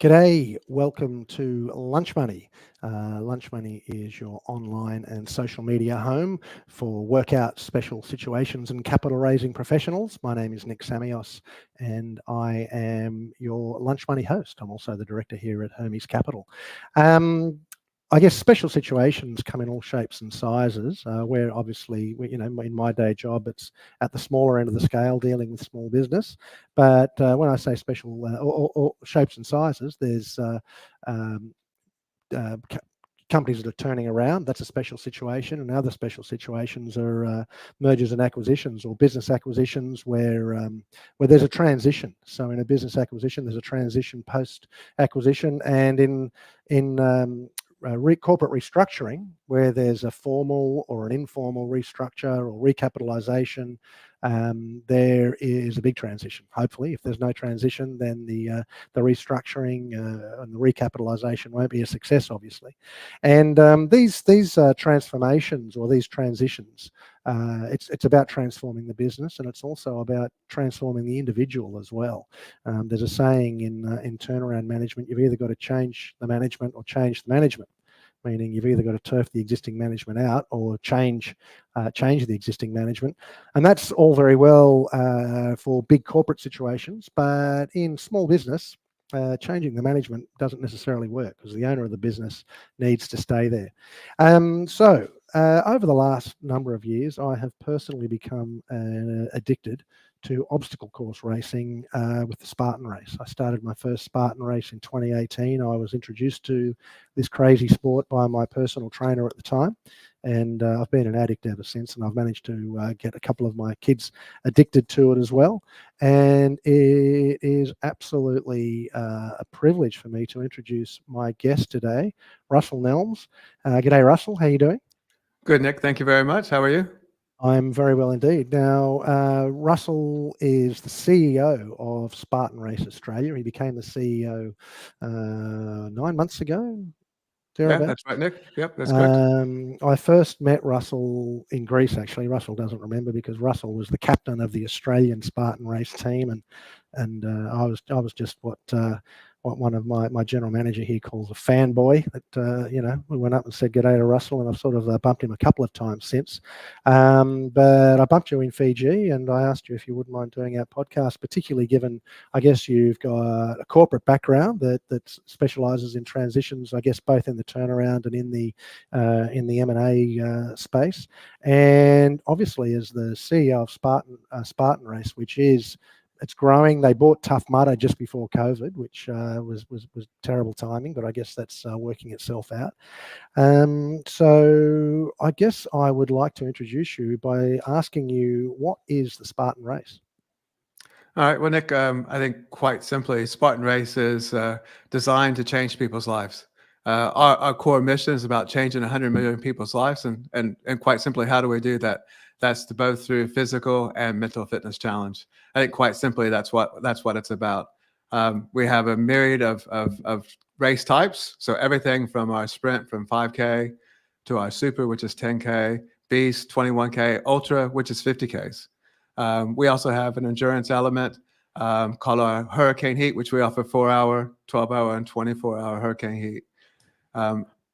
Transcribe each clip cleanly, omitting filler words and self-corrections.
G'day, welcome to Lunch Money. Lunch Money is your online and social media home for workout, special situations and capital raising professionals. My name is Nick Samios and I am your Lunch Money host. I'm also the director here at Hermes Capital. I guess special situations come in all shapes and sizes, where obviously, in my day job, it's at the smaller end of the scale dealing with small business. But when I say special or shapes and sizes, there's um, companies that are turning around. That's a special situation. And other special situations are mergers and acquisitions or business acquisitions where there's a transition. So in a business acquisition, there's a transition post acquisition, and in corporate restructuring, where there's a formal or an informal restructure or recapitalisation, there is a big transition. Hopefully, if there's no transition, then the restructuring and the recapitalisation won't be a success, obviously. And these transformations or these transitions, it's about transforming the business, and it's also about transforming the individual as well. There's a saying in turnaround management: you've either got to change the management or change the management. Meaning you've either got to turf the existing management out or change the existing management. And that's all very well for big corporate situations, but in small business, changing the management doesn't necessarily work because the owner of the business needs to stay there. So over the last number of years, I have personally become addicted to obstacle course racing with the Spartan Race. I started my first Spartan Race in 2018. I was introduced to this crazy sport by my personal trainer at the time, and I've been an addict ever since, and I've managed to get a couple of my kids addicted to it as well. And it is absolutely a privilege for me to introduce my guest today, Russell Nelms. G'day, Russell. How are you doing? Good, Nick. Thank you very much. How are you? I'm very well indeed. Now, Russell is the CEO of Spartan Race Australia. He became the CEO 9 months ago. Yeah, that's right, Nick. Yep, that's correct. I first met Russell in Greece, actually. Russell doesn't remember because Russell was the captain of the Australian Spartan Race team, and I was just what one of my general manager here calls a fanboy. That we went up and said g'day to Russell, and I've sort of bumped him a couple of times since. But I bumped you in Fiji, and I asked you if you wouldn't mind doing our podcast, particularly given, I guess, you've got a corporate background that specialises in transitions, I guess, both in the turnaround and in the M&A space, and obviously as the CEO of Spartan Race, which is, it's growing. They bought Tough Mudder just before COVID, which was terrible timing, but I guess that's working itself out. So I guess I would like to introduce you by asking you, what is the Spartan Race? All right. Well, Nick, I think quite simply, Spartan Race is designed to change people's lives. Our core mission is about changing 100 million people's lives, and quite simply, how do we do that? That's both through physical and mental fitness challenge. I think quite simply, that's what it's about. We have a myriad of race types. So everything from our sprint from 5K to our super, which is 10K, beast 21K, ultra, which is 50Ks. We also have an endurance element called our hurricane heat, which we offer 4-hour, 12-hour, and 24-hour hurricane heat.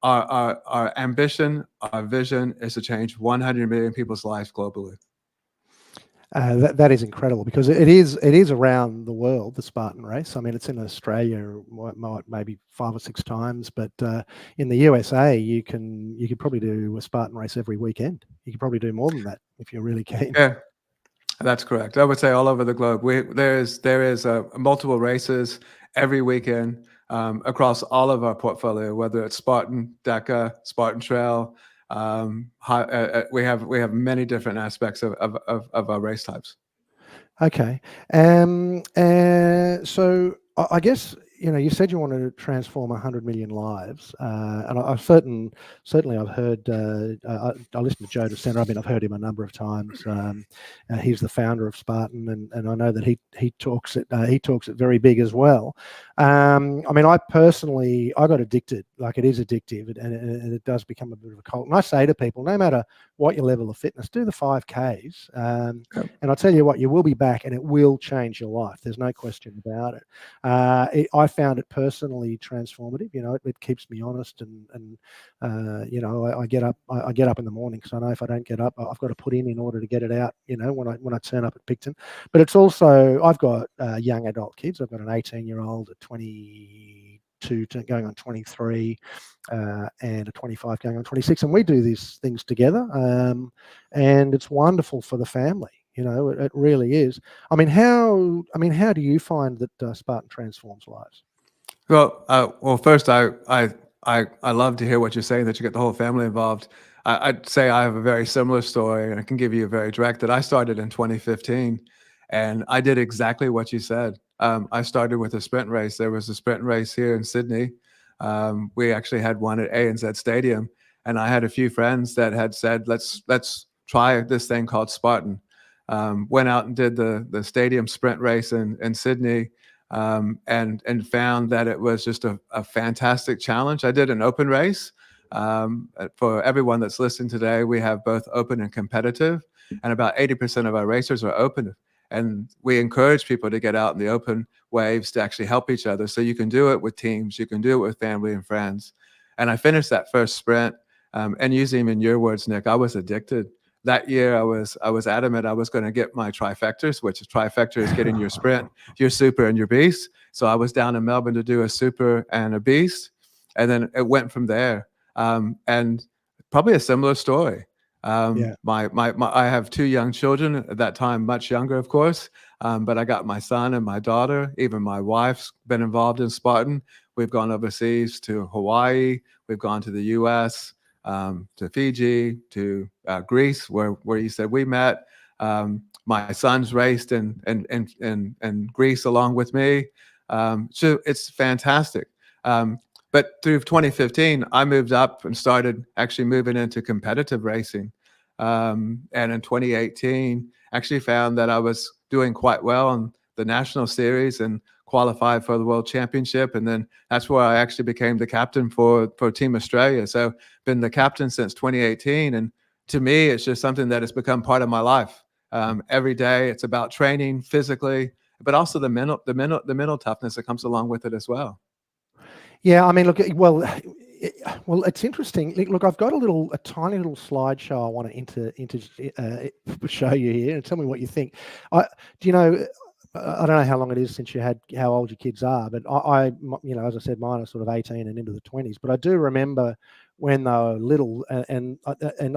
Our ambition, our vision is to change 100 million people's lives globally. That is incredible, because it is around the world, the Spartan Race. I mean, it's in Australia maybe 5 or 6 times, but in the USA, you could probably do a Spartan Race every weekend. You could probably do more than that if you're really keen. Yeah, that's correct. I would say all over the globe. There is multiple races every weekend across all of our portfolio, whether it's Spartan, DECA, Spartan Trail. We have many different aspects of our race types. Okay. So I guess, you said you wanted to transform 100 million lives, and I've certainly I've heard. I listened to Joe DeCenter. I mean, I've heard him a number of times. He's the founder of Spartan, and I know that he talks it very big as well. I mean, I got addicted. Like, it is addictive, and it does become a bit of a cult. And I say to people, no matter what your level of fitness, do the 5Ks, and I'll tell you what, you will be back, and it will change your life. There's no question about it. I found it personally transformative. You know, it keeps me honest, and you know, I get up in the morning because I know if I don't get up, I've got to put in order to get it out. You know, when I turn up at Picton. But it's also, I've got young adult kids. I've got an 18-year-old, a 22 going on 23, and a 25 going on 26, and we do these things together, and it's wonderful for the family. You know, it really is. I mean, how do you find that Spartan transforms lives? Well, first, I love to hear what you're saying, that you get the whole family involved. I'd say I have a very similar story, and I can give you a very direct, that I started in 2015, and I did exactly what you said. I started with a sprint race. There was a sprint race here in Sydney. We actually had one at ANZ Stadium, and I had a few friends that had said, let's try this thing called Spartan. Went out and did the stadium sprint race in Sydney, and found that it was just a fantastic challenge. I did an open race. For everyone that's listening today, we have both open and competitive, and about 80% of our racers are open. And we encourage people to get out in the open waves to actually help each other. So you can do it with teams, you can do it with family and friends. And I finished that first sprint, and using in your words, Nick, I was addicted. That year, I was adamant I was going to get my trifectas, which is trifecta is getting your sprint, your super, and your beast. So I was down in Melbourne to do a super and a beast, and then it went from there. And probably a similar story. Yeah. I have two young children at that time, much younger, of course. But I got my son and my daughter. Even my wife's been involved in Spartan. We've gone overseas to Hawaii. We've gone to the U.S., to Fiji, to Greece, where you said we met. My son's raced in Greece along with me. So it's fantastic. But through 2015, I moved up and started actually moving into competitive racing. And in 2018, actually found that I was doing quite well in the national series and qualified for the World Championship. And then that's where I actually became the captain for Team Australia. So been the captain since 2018. And to me, it's just something that has become part of my life. Every day, it's about training physically, but also the mental toughness that comes along with it as well. Yeah, I mean, look, well, it's interesting. Look, I've got a tiny little slideshow I want to show you here, and tell me what you think. Do you know? I don't know how long it is since how old your kids are, but you know, as I said, mine are sort of 18 and into the 20s. But I do remember when they were little, and I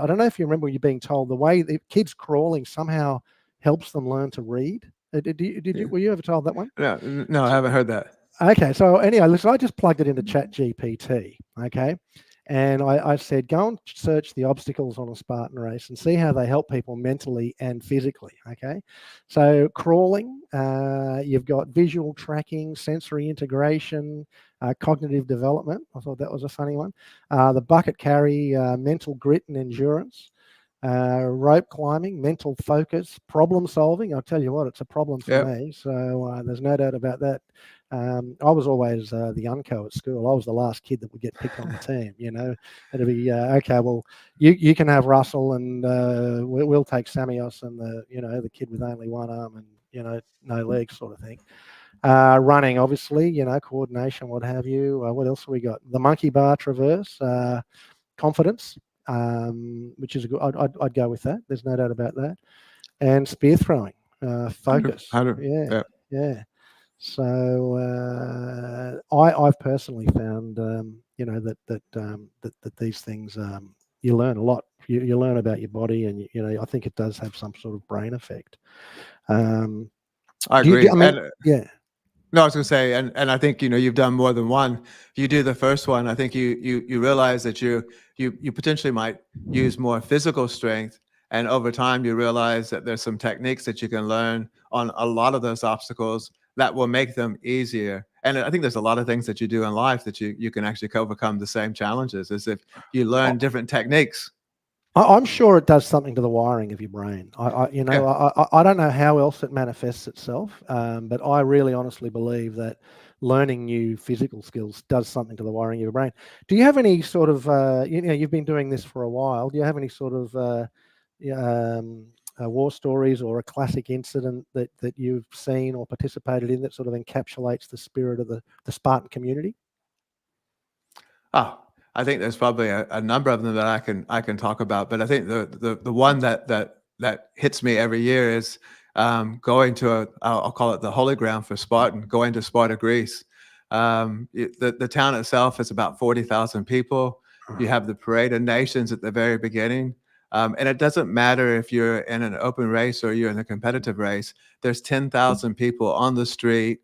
don't know if you remember you being told the way the kids crawling somehow helps them learn to read. Were you ever told that one? No, I haven't heard that. Okay, so anyway, listen, I just plugged it into ChatGPT, okay? And I said, go and search the obstacles on a Spartan race and see how they help people mentally and physically, okay? So crawling, you've got visual tracking, sensory integration, cognitive development. I thought that was a funny one. The bucket carry, mental grit and endurance. Rope climbing, mental focus, problem solving. I'll tell you what, it's a problem for me. So there's no doubt about that. I was always the unco at school. I was the last kid that would get picked on the team. You know, it'd be okay. Well, you can have Russell, and we'll take Samios and the kid with only one arm and no legs, sort of thing. Running, obviously, coordination, what have you. What else have we got? The monkey bar traverse, confidence. Which is good. I'd go with that. There's no doubt about that. And spear throwing, focus. Yeah. So I've personally found that these things you learn a lot. You learn about your body, and I think it does have some sort of brain effect. I agree. Yeah. No, I was going to say, and I think you've done more than one. You do the first one, I think you realize that you potentially might use more physical strength, and over time you realize that there's some techniques that you can learn on a lot of those obstacles that will make them easier. And I think there's a lot of things that you do in life that you can actually overcome the same challenges as if you learn different techniques. I'm sure it does something to the wiring of your brain. I don't know how else it manifests itself, but I really honestly believe that learning new physical skills does something to the wiring of your brain. Do you have any sort of, you've been doing this for a while. Do you have any sort of war stories or a classic incident that you've seen or participated in that sort of encapsulates the spirit of the Spartan community? Oh, I think there's probably a number of them that I can talk about, but I think the one that hits me every year is going to I'll call it the holy ground for Spartan, going to Sparta, Greece. The town itself is about 40,000 people. You have the parade of nations at the very beginning. And it doesn't matter if you're in an open race or you're in a competitive race. There's 10,000 people on the street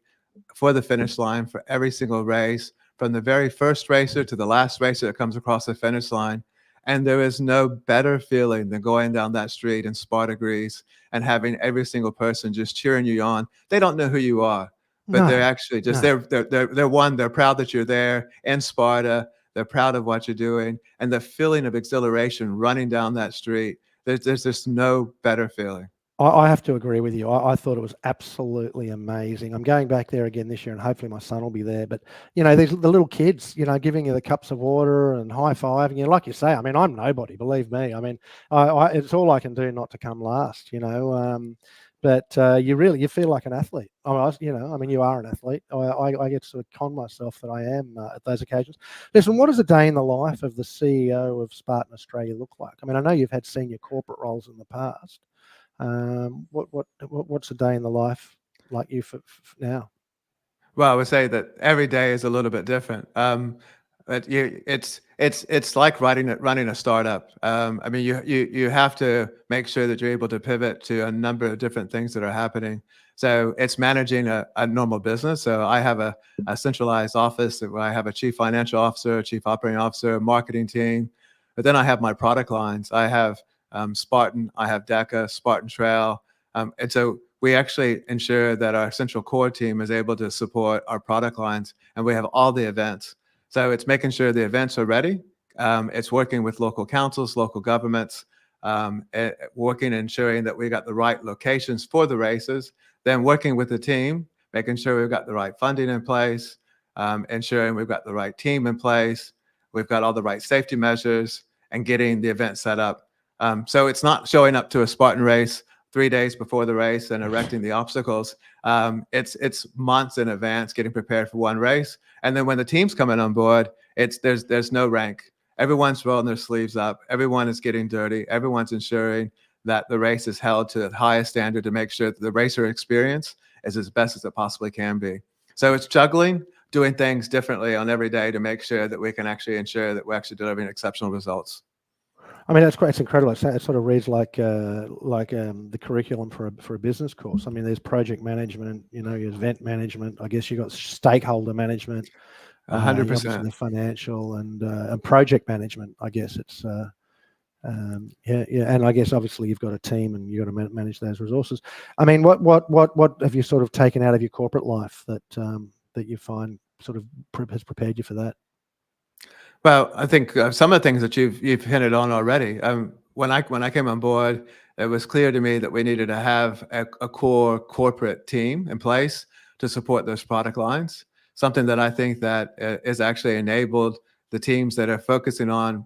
for the finish line for every single race, from the very first racer to the last racer that comes across the finish line. And there is no better feeling than going down that street in Sparta, Greece, and having every single person just cheering you on. They don't know who you are, but they're No, actually just no. they're one. They're proud that you're there in Sparta. They're proud of what you're doing, and the feeling of exhilaration running down that street. There's just no better feeling. I have to agree with you. I thought it was absolutely amazing. I'm going back there again this year, and hopefully my son will be there. But there's the little kids, giving you the cups of water and high fiving you. Like you say, I mean, I'm nobody, believe me. I mean, it's all I can do not to come last. But you feel like an athlete. I mean, you are an athlete. I get to sort of con myself that I am at those occasions. Listen, what does a day in the life of the CEO of Spartan Australia look like? I mean, I know you've had senior corporate roles in the past. What's a day in the life like you for now? Well, I would say that every day is a little bit different. But it's like running a startup. I mean, you have to make sure that you're able to pivot to a number of different things that are happening. So it's managing a normal business. So I have a centralized office where I have a chief financial officer, a chief operating officer, a marketing team. But then I have my product lines. I have Spartan, I have DECA, Spartan Trail. And so we actually ensure that our central core team is able to support our product lines, and we have all the events. So it's making sure the events are ready. It's working with local councils, local governments, working and ensuring that we got the right locations for the races, then working with the team, making sure we've got the right funding in place, ensuring we've got the right team in place, we've got all the right safety measures, and getting the event set up. So it's not showing up to a Spartan race 3 days before the race and erecting the obstacles. It's months in advance getting prepared for one race. And then when the team's coming on board, there's no rank. Everyone's rolling their sleeves up. Everyone is getting dirty. Everyone's ensuring that the race is held to the highest standard to make sure that the racer experience is as best as it possibly can be. So it's juggling, doing things differently on every day to make sure that we can actually ensure that we're actually delivering exceptional results. I mean, that's great. It's incredible. It sort of reads like the curriculum for a business course. I mean, there's project management, there's event management. I guess you've got stakeholder management, 100%. obviously the financial and project management. I guess it's and I guess obviously you've got a team and you've got to manage those resources. I mean, what have you sort of taken out of your corporate life that you find sort of has prepared you for that? Well, I think some of the things that you've hinted on already. When I came on board, it was clear to me that we needed to have a core corporate team in place to support those product lines. Something that I think that is actually enabled the teams that are focusing on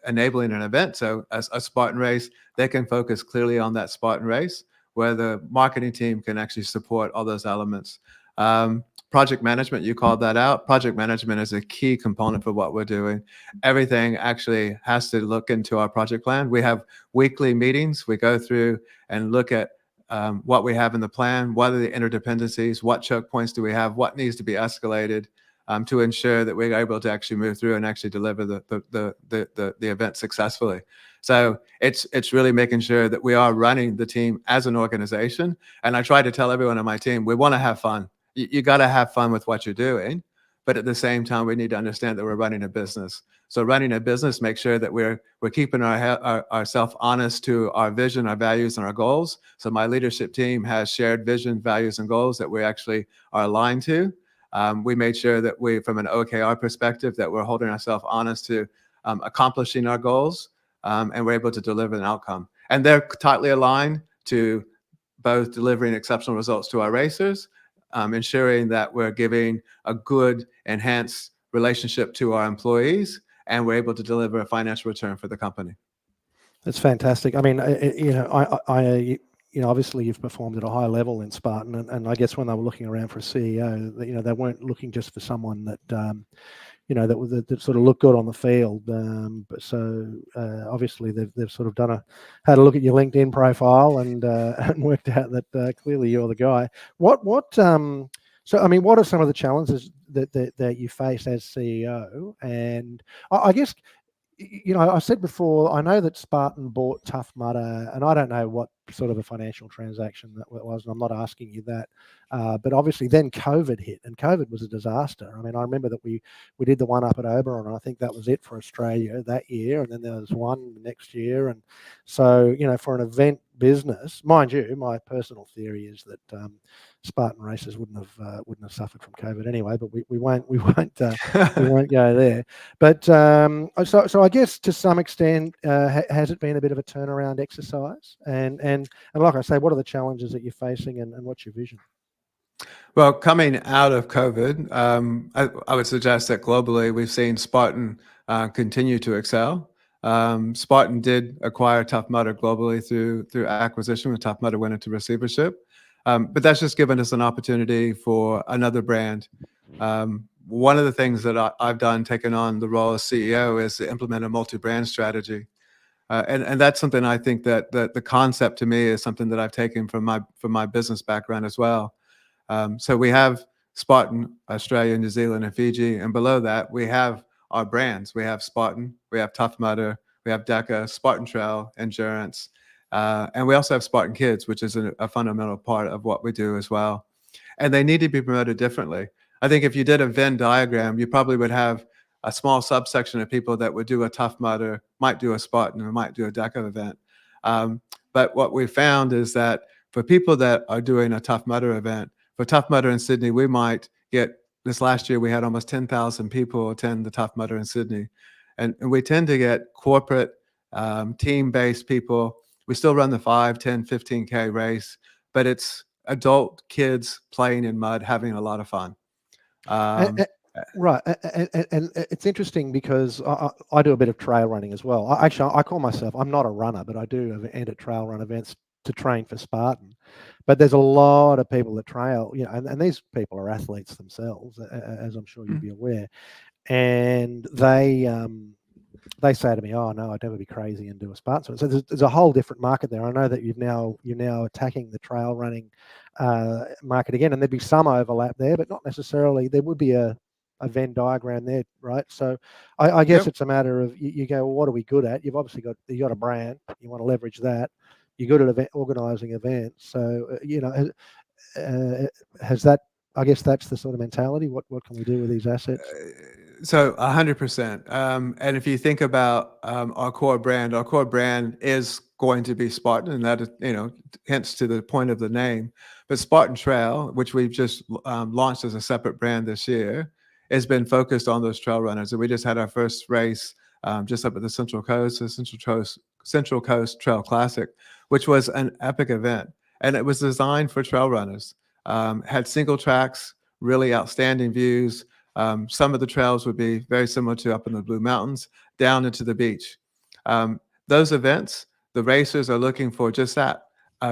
enabling an event. So as a Spartan Race, they can focus clearly on that Spartan Race, where the marketing team can actually support all those elements. Project management, you called that out. Project management is a key component for what we're doing. Everything actually has to look into our project plan. We have weekly meetings. We go through and look at what we have in the plan, what are the interdependencies, what choke points do we have, what needs to be escalated to ensure that we're able to actually move through and actually deliver the event successfully. So it's really making sure that we are running the team as an organization. And I try to tell everyone on my team, we want to have fun. You got to have fun with what you're doing, but at the same time, we need to understand that we're running a business. So running a business, make sure that we're keeping ourselves honest to our vision, our values, and our goals. So my leadership team has shared vision, values, and goals that we actually are aligned to. We made sure that from an OKR perspective, that we're holding ourselves honest to accomplishing our goals, and we're able to deliver an outcome. And they're tightly aligned to both delivering exceptional results to our racers, ensuring that we're giving a good, enhanced relationship to our employees, and we're able to deliver a financial return for the company. That's fantastic. I mean, obviously you've performed at a high level in Spartan, and I guess when they were looking around for a CEO, they weren't looking just for someone that, that sort of looked good on the field. But so obviously they've sort of had a look at your LinkedIn profile and and worked out that clearly you're the guy. So I mean, what are some of the challenges that you face as CEO? And I guess, I said before, I know that Spartan bought Tough Mudder, and I don't know what sort of a financial transaction that was, and I'm not asking you that. But obviously then COVID hit, and COVID was a disaster. I mean, I remember that we did the one up at Oberon, and I think that was it for Australia that year, and then there was one the next year. And so, for an event business, mind you, my personal theory is that Spartan races wouldn't have suffered from COVID anyway, but we won't we won't go there. But so I guess to some extent, has it been a bit of a turnaround exercise? And like I say, what are the challenges that you're facing, and what's your vision? Well, coming out of COVID, I would suggest that globally we've seen Spartan continue to excel. Spartan did acquire Tough Mudder globally through acquisition, when Tough Mudder went into receivership. But that's just given us an opportunity for another brand. One of the things that I've done, taking on the role as CEO, is to implement a multi-brand strategy. And that's something I think that the concept to me is something that I've taken from my business background as well. So we have Spartan Australia, New Zealand, and Fiji, and below that we have our brands. We have Spartan, we have Tough Mudder, we have DECA, Spartan Trail, Endurance, and we also have Spartan Kids, which is a fundamental part of what we do as well. And they need to be promoted differently. I think if you did a Venn diagram, you probably would have a small subsection of people that would do a Tough Mudder, might do a Spartan, or might do a DECA event. But what we found is that for people that are doing a Tough Mudder event, for Tough Mudder in Sydney, we might get, this last year we had almost 10,000 people attend the Tough Mudder in Sydney. And we tend to get corporate, team-based people. We still run the 5, 10, 15K race, but it's adult kids playing in mud, having a lot of fun. Right, and it's interesting because I do a bit of trail running as well. I call myself, I'm not a runner, but I do enter trail run events to train for Spartan. But there's a lot of people that trail, and these people are athletes themselves, as I'm sure you'd be aware, and they say to me, "Oh no, I'd never be crazy and do a Spartan." So there's a whole different market there. I know that you're now attacking the trail running market again, and there'd be some overlap there, but not necessarily. There would be a Venn diagram there, right? So I guess it's a matter of you go, well, what are we good at? You've obviously got a brand, you want to leverage that. You're good at organising events, so has that? I guess that's the sort of mentality. What can we do with these assets? So 100%. And if you think about our core brand is going to be Spartan, and that is, hence to the point of the name. But Spartan Trail, which we've just launched as a separate brand this year, has been focused on those trail runners. And we just had our first race just up at the Central Coast Trail Classic, which was an epic event. And it was designed for trail runners. Had single tracks, really outstanding views. Some of the trails would be very similar to up in the Blue Mountains, down into the beach. Those events, the racers are looking for just that,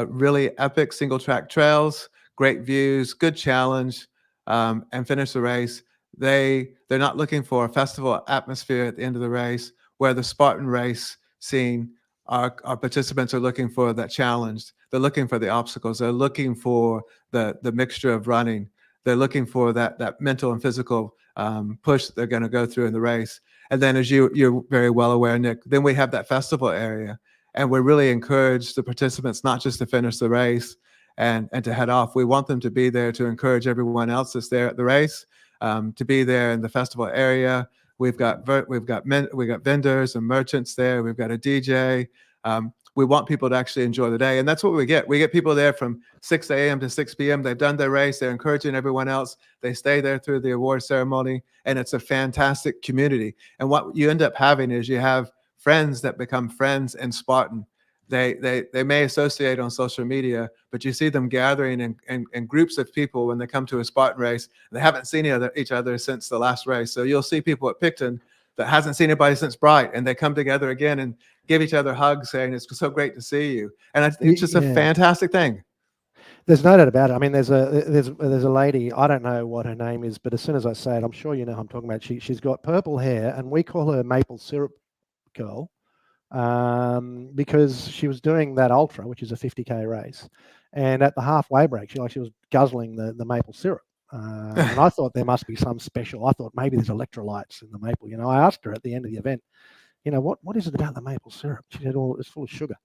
really epic single track trails, great views, good challenge, and finish the race. They're not looking for a festival atmosphere at the end of the race, where the Spartan race scene, our participants are looking for that challenge. They're looking for the obstacles. They're looking for the mixture of running. They're looking for that mental and physical push that they're going to go through in the race. And then, as you're very well aware, Nick, then we have that festival area. And we really encourage the participants not just to finish the race and to head off. We want them to be there to encourage everyone else that's there at the race to be there in the festival area. We've got vendors and merchants there. We've got a DJ. We want people to actually enjoy the day. And that's what we get. We get people there from 6 a.m. to 6 p.m. They've done their race. They're encouraging everyone else. They stay there through the award ceremony. And it's a fantastic community. And what you end up having is you have friends that become friends in Spartan. They may associate on social media, but you see them gathering in groups of people when they come to a Spartan race. They haven't seen each other since the last race. So you'll see people at Picton that hasn't seen anybody since Bright, and they come together again and give each other hugs, saying it's so great to see you. And I think it's just a fantastic thing. There's no doubt about it. I mean, there's a lady, I don't know what her name is, but as soon as I say it, I'm sure you know who I'm talking about. She's got purple hair, and we call her Maple Syrup Girl, because she was doing that ultra, which is a 50K race, and at the halfway break, she was guzzling the maple syrup. And I thought there must be some special. I thought maybe there's electrolytes in the maple. I asked her at the end of the event, what is it about the maple syrup? She said, "Oh, it's full of sugar."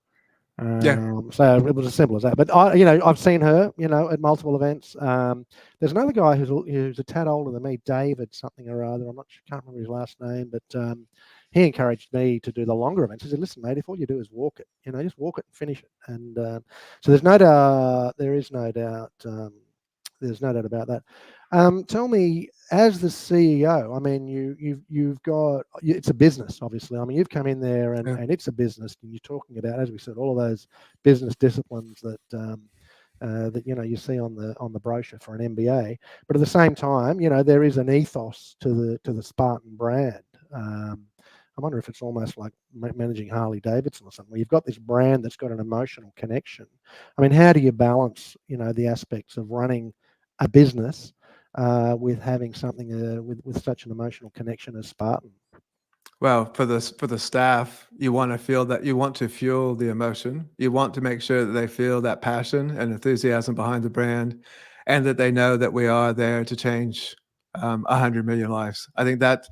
So it was as simple as that. But I've seen her, at multiple events. There's another guy who's a tad older than me, David something or other. Can't remember his last name, but he encouraged me to do the longer events. He said, "Listen, mate, if all you do is walk it, just walk it and finish it." And so there's no doubt, there's no doubt about that. Tell me, as the CEO, I mean, you've got, it's a business, obviously. I mean, you've come in there and it's a business, and you're talking about, as we said, all of those business disciplines that you see on the brochure for an MBA. But at the same time, there is an ethos to the Spartan brand. I wonder if it's almost like managing Harley Davidson or something, where you've got this brand that's got an emotional connection. I mean, how do you balance, the aspects of running a business with having something with such an emotional connection as Spartan? Well, for the staff, you want to fuel the emotion. You want to make sure that they feel that passion and enthusiasm behind the brand, and that they know that we are there to change 100 million lives. I think that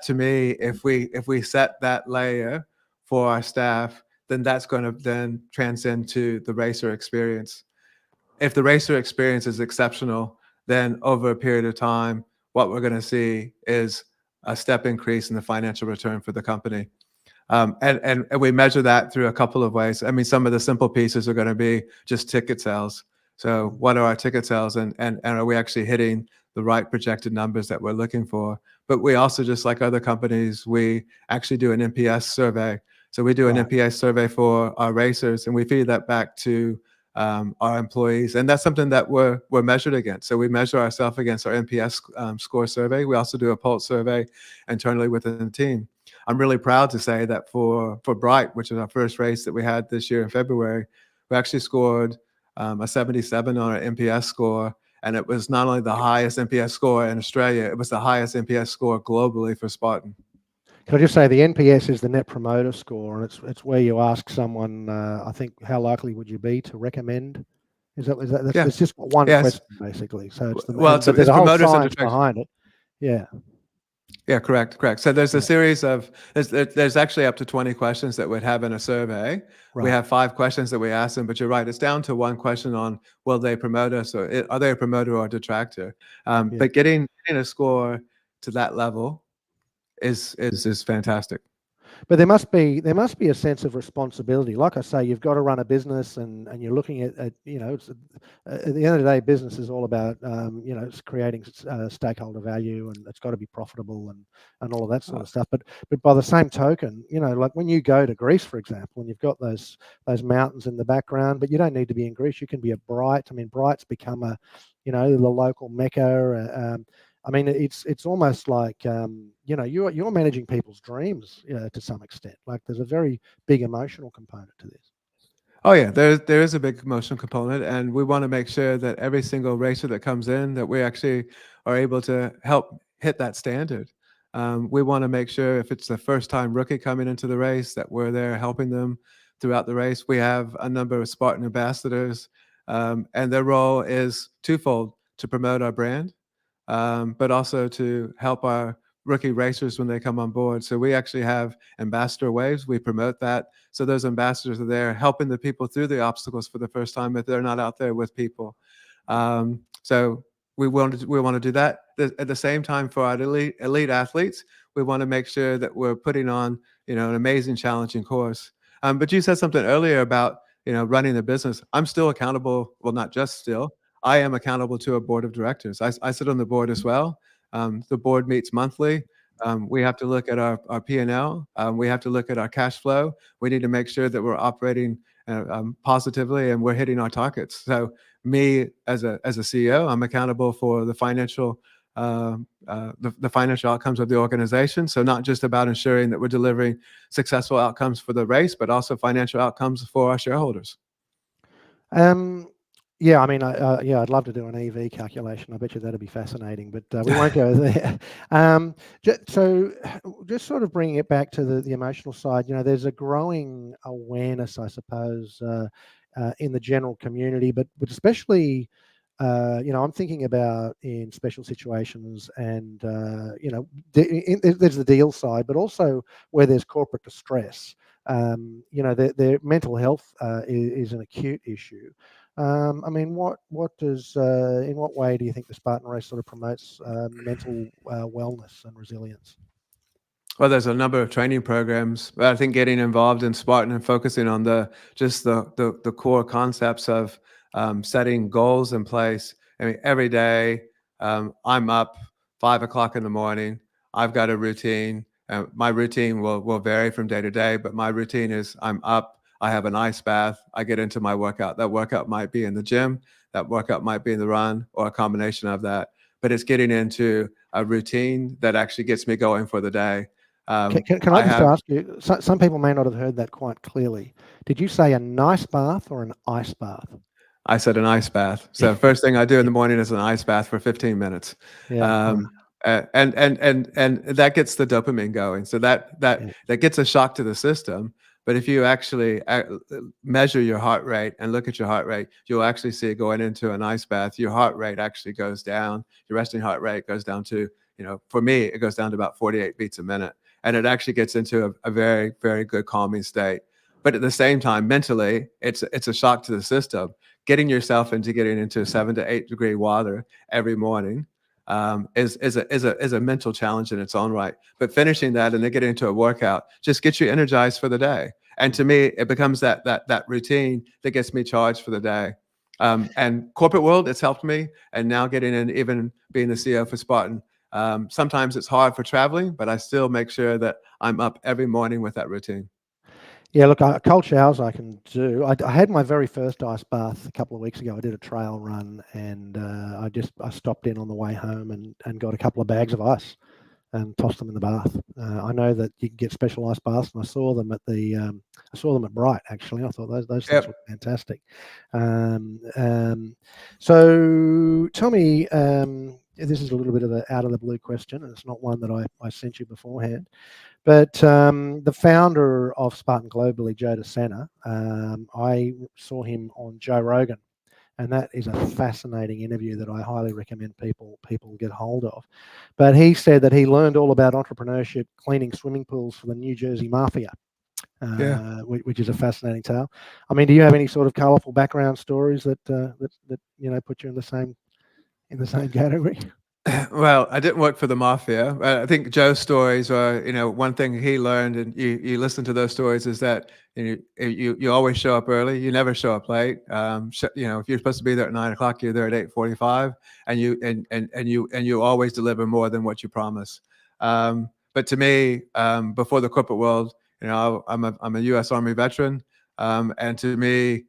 to me, if we set that layer for our staff, then that's going to then transcend to the racer experience. If the racer experience is exceptional, then over a period of time, what we're going to see is a step increase in the financial return for the company. And we measure that through a couple of ways. I mean, some of the simple pieces are going to be just ticket sales. So what are our ticket sales, and are we actually hitting the right projected numbers that we're looking for? But we also, just like other companies, we actually do an NPS survey. So we do an NPS survey for our racers, and we feed that back to our employees, and that's something that we're measured against. So we measure ourselves against our NPS score survey. We also do a pulse survey internally within the team. I'm really proud to say that for Bright, which is our first race that we had this year in February, we actually scored a 77 on our NPS score, and it was not only the highest NPS score in Australia, it was the highest NPS score globally for Spartan. Can I just say the NPS is the Net Promoter Score, and it's where you ask someone, I think, how likely would you be to recommend? It's just one question basically. So it's but there's a whole science behind it. Yeah, correct. So there's a series of there's actually up to 20 questions that we'd have in a survey. Right. We have 5 questions that we ask them, but you're right, it's down to one question on will they promote us, or are they a promoter or a detractor? But getting a score to that level is fantastic. But there must be a sense of responsibility. Like I say, you've got to run a business, and you're looking at it's, at the end of the day, business is all about it's creating stakeholder value, and it's got to be profitable and all of that sort of stuff. But by the same token, like when you go to Greece, for example, and you've got those mountains in the background, but you don't need to be in Greece. You can be at Bright. I mean, Bright's become the local mecca. I mean, it's almost like you're managing people's dreams to some extent. Like there's a very big emotional component to this. Oh yeah, there is a big emotional component, and we want to make sure that every single racer that comes in, that we actually are able to help hit that standard. We want to make sure if it's the first time rookie coming into the race, that we're there helping them throughout the race. We have a number of Spartan ambassadors, and their role is twofold: to promote our brand, but also to help our rookie racers when they come on board. So we actually have ambassador waves. We promote that. So those ambassadors are there helping the people through the obstacles for the first time if they're not out there with people. So we want to do that. At the same time, for our elite athletes, we want to make sure that we're putting on an amazing, challenging course. But you said something earlier about running the business. I'm still accountable. Well, not just still. I am accountable to a board of directors. I sit on the board as well. The board meets monthly. We have to look at our P&L. We have to look at our cash flow. We need to make sure that we're operating positively and we're hitting our targets. So me as a CEO, I'm accountable for the financial the financial outcomes of the organization. So not just about ensuring that we're delivering successful outcomes for the race, but also financial outcomes for our shareholders. Yeah, I mean, yeah, I'd love to do an EV calculation. I bet you that'd be fascinating, but we won't go there. So just sort of bringing it back to the emotional side, there's a growing awareness, I suppose, in the general community, but especially, I'm thinking about in special situations and, there's the deal side, but also where there's corporate distress. Their mental health is an acute issue. I mean, in what way do you think the Spartan Race sort of promotes mental wellness and resilience? Well, there's a number of training programs, but I think getting involved in Spartan and focusing on the core concepts of setting goals in place. I mean, every day I'm up 5 o'clock in the morning. I've got a routine. My routine will vary from day to day, but my routine is I'm up. I have an ice bath. I get into my workout. That workout might be in the gym. That workout might be in the run, or a combination of that. But it's getting into a routine that actually gets me going for the day. Can I just ask you, some people may not have heard that quite clearly. Did you say a nice bath or an ice bath? I said an ice bath. So first thing I do in the morning is an ice bath for 15 minutes. Yeah. And that gets the dopamine going. So that gets a shock to the system. But if you actually measure your heart rate and look at your heart rate, you'll actually see going into an ice bath, your heart rate actually goes down. Your resting heart rate goes down to, for me, it goes down to about 48 beats a minute. And it actually gets into a very, very good calming state. But at the same time, mentally, it's a shock to the system. Getting yourself getting into 7 to 8 degree water every morning is a mental challenge in its own right. But finishing that and then getting into a workout just gets you energized for the day. And to me, it becomes that routine that gets me charged for the day. And corporate world, it's helped me. And now getting in, even being the CEO for Spartan, sometimes it's hard for traveling, but I still make sure that I'm up every morning with that routine. Yeah, look, cold showers I can do. I had my very first ice bath a couple of weeks ago. I did a trail run, and I stopped in on the way home and got a couple of bags of ice and tossed them in the bath. I know that you can get special ice baths, and I saw them at Bright, actually. I thought those things were fantastic. So tell me, this is a little bit of an out of the blue question, and it's not one that I sent you beforehand. But the founder of Spartan globally, Joe DeSena, I saw him on Joe Rogan, and that is a fascinating interview that I highly recommend people get hold of. But he said that he learned all about entrepreneurship cleaning swimming pools for the New Jersey Mafia, which is a fascinating tale. I mean, do you have any sort of colourful background stories that put you in the same category? Well, I didn't work for the mafia. I think Joe's stories are, one thing he learned, and you listen to those stories, is that you always show up early. You never show up late. If you're supposed to be there at 9 o'clock, you're there at 8:45, and you always deliver more than what you promise. But to me, before the corporate world, I'm a U.S. Army veteran, and to me,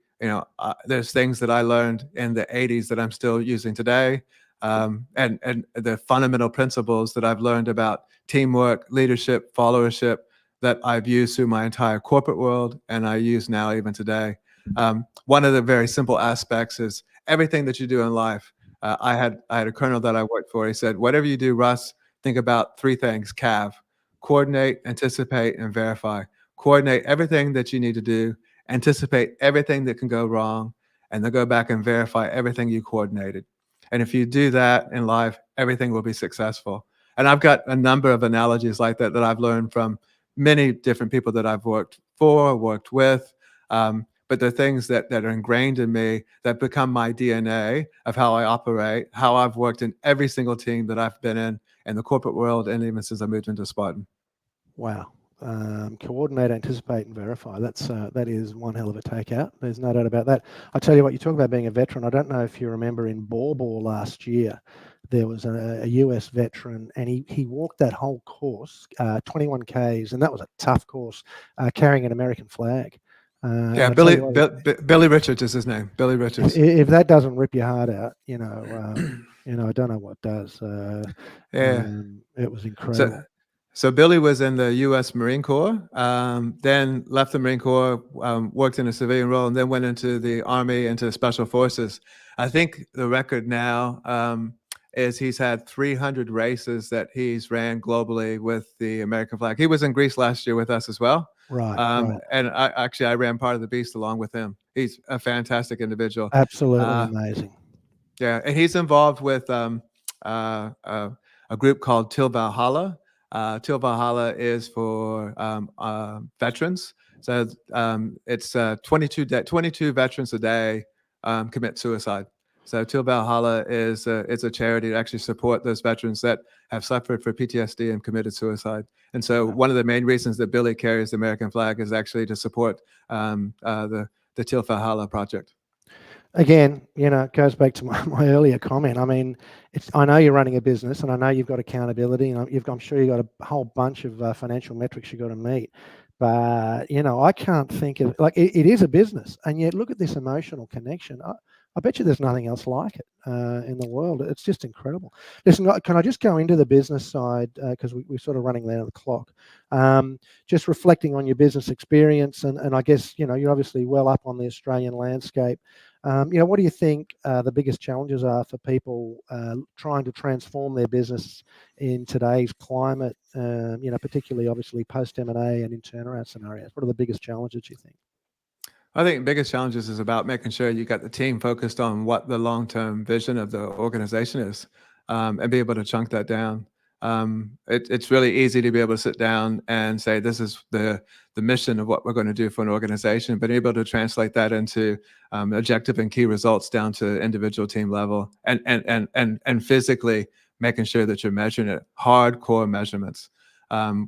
there's things that I learned in the 80s that I'm still using today. And the fundamental principles that I've learned about teamwork, leadership, followership that I've used through my entire corporate world, and I use now even today. One of the very simple aspects is everything that you do in life. I had a colonel that I worked for. He said, whatever you do, Russ, think about 3 things: CAV, coordinate, anticipate, and verify. Coordinate everything that you need to do, anticipate everything that can go wrong, and then go back and verify everything you coordinated. And if you do that in life, everything will be successful. And I've got a number of analogies like that I've learned from many different people that I've worked for, worked with. But they're things that are ingrained in me that become my DNA of how I operate, how I've worked in every single team that I've been in the corporate world, and even since I moved into Spartan. Wow. Coordinate, anticipate, and verify. That is one hell of a takeout. There's no doubt about that. I tell you what, you talk about being a veteran. I don't know if you remember in Ball last year, there was a US veteran, and he walked that whole course, 21 Ks, and that was a tough course, carrying an American flag. Yeah, and I tell you what, Billy Richards is his name. Billy Richards. if that doesn't rip your heart out, I don't know what does. Yeah. It was So, incredible. so Billy was in the U.S. Marine Corps, then left the Marine Corps, worked in a civilian role, and then went into the Army, into Special Forces. I think the record now is he's had 300 races that he's ran globally with the American flag. He was in Greece last year with us as well. Right, right. And I ran Part of the Beast along with him. He's a fantastic individual. Absolutely amazing. Yeah, and he's involved with a group called Till Valhalla. Till Valhalla is for veterans. So it's 22 veterans a day commit suicide. So Till Valhalla is a charity to actually support those veterans that have suffered for PTSD and committed suicide. And so one of the main reasons that Billy carries the American flag is actually to support the Till Valhalla project. Again, it goes back to my earlier comment. I mean, I know you're running a business, and I know you've got accountability, and I'm sure you've got a whole bunch of financial metrics you've got to meet. But I can't think of, like, it is a business, and yet look at this emotional connection. I bet you there's nothing else like it in the world. It's just incredible. Listen, can I just go into the business side, because we're sort of running down the clock. Just reflecting on your business experience, and I guess you're obviously well up on the Australian landscape. What do you think the biggest challenges are for people trying to transform their business in today's climate? Particularly obviously post M&A and in turnaround scenarios. What are the biggest challenges you think? I think the biggest challenges is about making sure you got the team focused on what the long-term vision of the organization is, and be able to chunk that down. It's really easy to be able to sit down and say, this is the mission of what we're going to do for an organization, but able to translate that into objective and key results down to individual team level, and physically making sure that you're measuring it, hardcore measurements.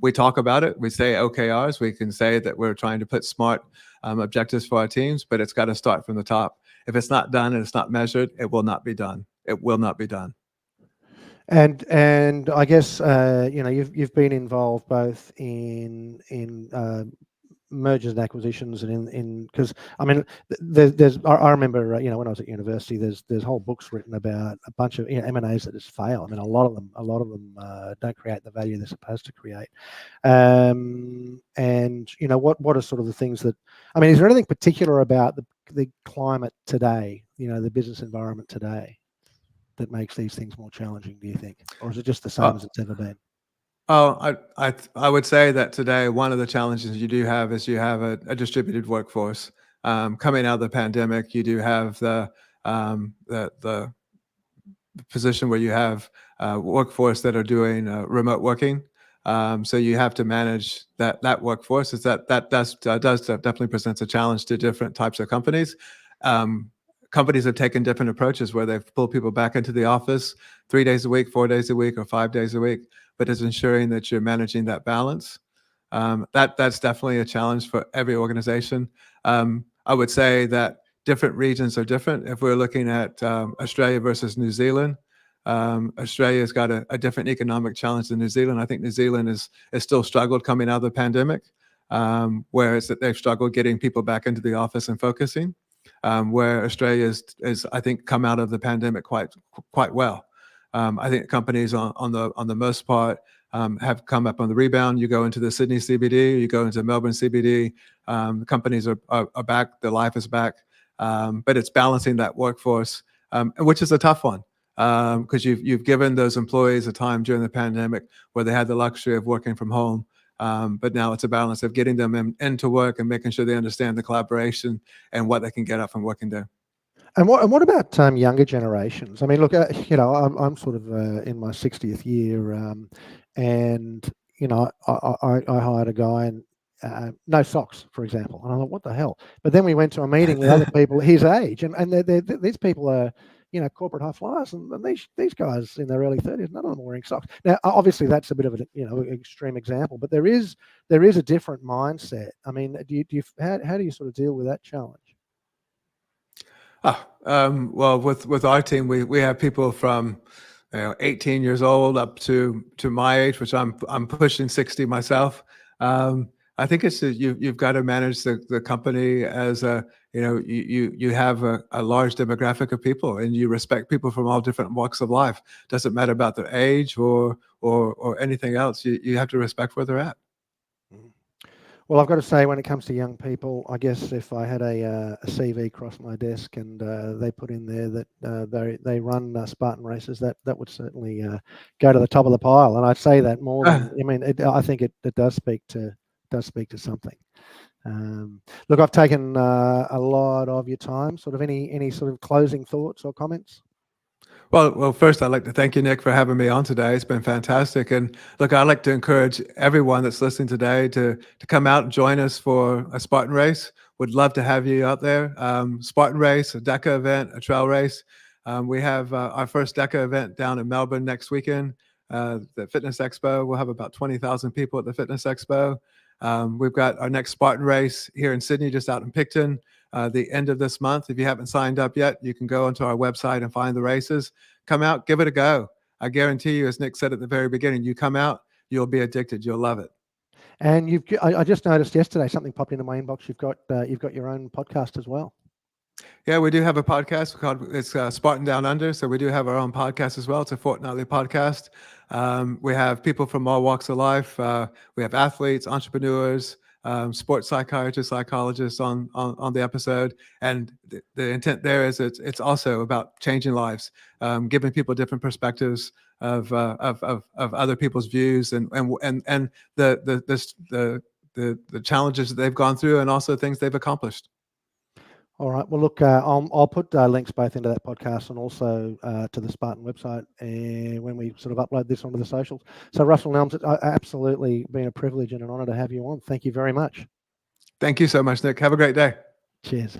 We talk about it. We say OKRs. We can say that we're trying to put smart objectives for our teams, but it's got to start from the top. If it's not done and it's not measured, it will not be done. It will not be done. And I guess you've been involved both in mergers and acquisitions, and because I mean I remember when I was at university, there's whole books written about a bunch of M&As that just fail. I mean a lot of them don't create the value they're supposed to create. And what are sort of the things that, I mean, is there anything particular about the climate today, the business environment today, that makes these things more challenging, do you think, or is it just the same as it's ever been? Oh, I would say that today one of the challenges you do have is you have a distributed workforce. Coming out of the pandemic, you do have the position where you have workforce that are doing remote working. So you have to manage that workforce. That does definitely presents a challenge to different types of companies. Companies have taken different approaches where they've pulled people back into the office 3 days a week, 4 days a week, or 5 days a week, but it's ensuring that you're managing that balance. That's definitely a challenge for every organization. I would say that different regions are different. If we're looking at Australia versus New Zealand, Australia's got a different economic challenge than New Zealand. I think New Zealand is still struggled coming out of the pandemic, whereas that they've struggled getting people back into the office and focusing. Where Australia is, I think, come out of the pandemic quite well. I think companies on the most part have come up on the rebound. You go into the Sydney CBD, you go into Melbourne CBD, companies are back, their life is back, but it's balancing that workforce, which is a tough one, because you've given those employees a time during the pandemic where they had the luxury of working from home. But now it's a balance of getting them into work and making sure they understand the collaboration and what they can get out from working there. And what about younger generations? I mean, look, I'm sort of in my 60th year, and I hired a guy and no socks, for example, and I thought, what the hell? But then we went to a meeting with other people his age, and these people are corporate high flyers, and these guys in their early 30s, none of them are wearing socks. Now, obviously, that's a bit of an extreme example, but there is a different mindset. I mean, how do you sort of deal with that challenge? Well, with our team, we have people from 18 years old up to my age, which I'm pushing 60 myself. I think it's you've got to manage the company as a, you have a large demographic of people, and you respect people from all different walks of life. Doesn't matter about their age or anything else. You have to respect where they're at. Well, I've got to say, when it comes to young people, I guess if I had a CV across my desk and they put in there that they run Spartan races, that would certainly go to the top of the pile. And I'd say that more than, I mean, I think it does speak to something. Look, I've taken a lot of your time. Sort of any sort of closing thoughts or comments? Well, first, I'd like to thank you, Nick, for having me on today. It's been fantastic. And look, I'd like to encourage everyone that's listening today to come out and join us for a Spartan race. Would love to have you out there. Spartan Race, a DECA event, a trail race. We have our first DECA event down in Melbourne next weekend, the Fitness Expo. We'll have about 20,000 people at the Fitness Expo. We've got our next Spartan race here in Sydney, just out in Picton. The end of this month. If you haven't signed up yet, you can go onto our website and find the races. Come out, give it a go. I guarantee you, as Nick said at the very beginning, you come out, you'll be addicted. You'll love it. And I just noticed yesterday something popped into my inbox. You've got your own podcast as well. Yeah, we do have a podcast called Spartan Down Under. So we do have our own podcast as well. It's a fortnightly podcast. We have people from all walks of life. We have athletes, entrepreneurs, sports psychiatrists, psychologists on the episode. And the intent there is it's also about changing lives, giving people different perspectives of other people's views and the challenges that they've gone through and also things they've accomplished. All right. Well, look, I'll put links both into that podcast and also to the Spartan website when we sort of upload this onto the socials. So, Russell Nelms, it's absolutely been a privilege and an honour to have you on. Thank you very much. Thank you so much, Nick. Have a great day. Cheers.